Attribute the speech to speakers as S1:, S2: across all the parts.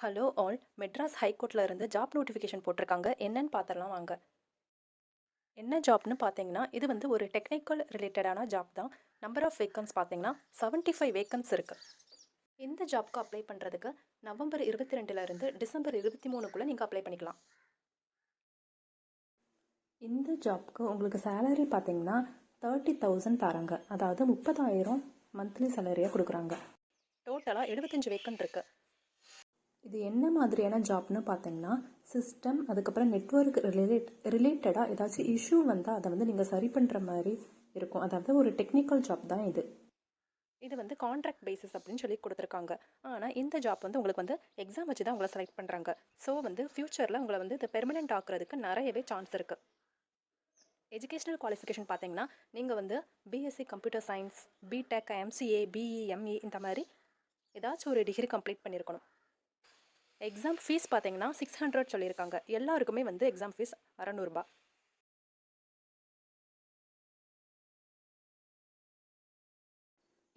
S1: Hello all, Madras ஹைகோர்ட்டில் இருந்து job notification போட்டிருக்காங்க. என்னன்னு பார்த்துடலாம் வாங்க. என்ன ஜாப்னு பார்த்தீங்கன்னா, இது வந்து ஒரு டெக்னிக்கல் ரிலேட்டடான ஜாப் தான். நம்பர் ஆஃப் வேக்கன்ஸ் பார்த்தீங்கன்னா 75 வேக்கன்ஸ் இருக்குது. இந்த ஜாப்க்கு அப்ளை பண்ணுறதுக்கு நவம்பர் 22லேருந்து டிசம்பர் 23க்குள்ளே நீங்கள் அப்ளை பண்ணிக்கலாம். இந்த ஜாப்க்கு உங்களுக்கு சேலரி பார்த்தீங்கன்னா 30,000 தராங்க. அதாவது 30,000 மந்த்லி சேலரியாக கொடுக்குறாங்க. டோட்டலாக 75 வேக்கன்ட் இருக்குது. இது என்ன மாதிரியான ஜாப்னு பார்த்தீங்கன்னா, சிஸ்டம் அதுக்கப்புறம் நெட்வொர்க் ரிலேட்டடாக ஏதாச்சும் இஷ்யூ வந்தால் அதை வந்து நீங்கள் சரி பண்ணுற மாதிரி இருக்கும். அதாவது ஒரு டெக்னிக்கல் ஜாப் தான் இது. இது வந்து கான்ட்ராக்ட் பேசிஸ் அப்படின்னு சொல்லி கொடுத்துருக்காங்க. ஆனால் இந்த ஜாப் வந்து உங்களுக்கு வந்து எக்ஸாம் வச்சு தான் உங்களை செலக்ட் பண்ணுறாங்க. ஸோ வந்து ஃப்யூச்சரில் உங்களை வந்து இதை பெர்மனெண்ட் ஆக்குறதுக்கு நிறையவே சான்ஸ் இருக்குது. எஜுகேஷனல் குவாலிஃபிகேஷன் பார்த்தீங்கன்னா, நீங்கள் வந்து BSc computer science, BTech, MCA, BE, ME இந்த மாதிரி ஏதாச்சும் ஒரு டிகிரி கம்ப்ளீட் பண்ணியிருக்கணும். எக்ஸாம் ஃபீஸ் பார்த்தீங்கன்னா 600 சொல்லியிருக்காங்க. எல்லாருக்குமே வந்து எக்ஸாம் ஃபீஸ் 600 ரூபாய்.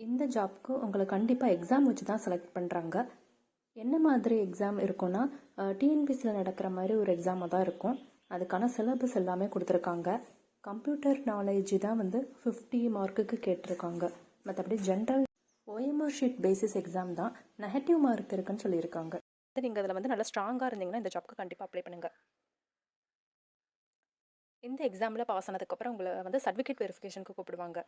S1: இந்த ஜாப்க்கு உங்களை கண்டிப்பாக எக்ஸாம் வச்சு தான் செலக்ட் பண்ணுறாங்க. என்ன மாதிரி எக்ஸாம் இருக்குன்னா, டிஎன்பிசியில் நடக்கிற மாதிரி ஒரு எக்ஸாமாக தான் இருக்கும். அதுக்கான சிலபஸ் எல்லாமே கொடுத்துருக்காங்க. கம்ப்யூட்டர் நாலேஜ் தான் வந்து 50 மார்க்குக்கு கேட்டிருக்காங்க. மற்றபடி general OMR sheet basis exam தான். நெகட்டிவ் மார்க் இருக்குன்னு சொல்லியிருக்காங்க. நீங்கள் அதில் வந்து நல்லா ஸ்ட்ராங்காக இருந்தீங்கன்னா இந்த ஜாப்க்கு கண்டிப்பாக அப்ளை பண்ணுங்கள். இந்த எக்ஸாமில் பாஸ் ஆனதுக்கப்புறம் உங்களை வந்து சர்டிஃபிகேட் வெரிஃபிகேஷனுக்கு கூப்பிடுவாங்க.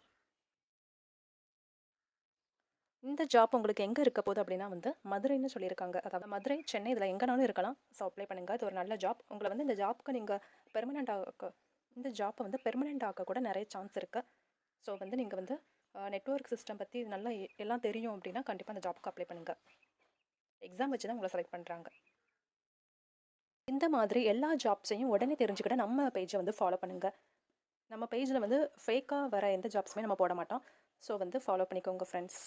S1: இந்த ஜாப் உங்களுக்கு எங்கே இருக்க போகுது அப்படின்னா வந்து மதுரைன்னு சொல்லியிருக்காங்க. அதாவது மதுரை, சென்னை இதில் எங்கேனாலும் இருக்கலாம். ஸோ அப்ளை பண்ணுங்கள். இது ஒரு நல்ல ஜாப். உங்களை வந்து இந்த ஜாப்க்கு நீங்கள் இந்த ஜாப்பை வந்து பெர்மனெண்ட் ஆக்க கூட நிறைய சான்ஸ் இருக்குது. ஸோ வந்து நீங்கள் வந்து நெட்வொர்க் சிஸ்டம் பற்றி நல்லா எல்லாம் தெரியும் அப்படின்னா கண்டிப்பாக அந்த ஜாப்க்கு அப்ளை பண்ணுங்கள். எக்ஸாம் வச்சு தான் உங்களை செலக்ட் பண்ணுறாங்க. இந்த மாதிரி எல்லா ஜாப்ஸையும் உடனே தெரிஞ்சுக்கிட்ட நம்ம பேஜை வந்து ஃபாலோ பண்ணுங்கள். நம்ம பேஜில் வந்து ஃபேக்காக வர எந்த ஜாப்ஸுமே நம்ம போட மாட்டோம். ஸோ வந்து ஃபாலோ பண்ணிக்கோங்க ஃப்ரெண்ட்ஸ்.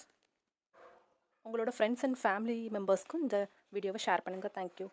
S1: உங்களோட ஃப்ரெண்ட்ஸ் அண்ட் ஃபேமிலி மெம்பர்ஸ்க்கும் இந்த வீடியோவை ஷேர் பண்ணுங்கள். தேங்க்யூ.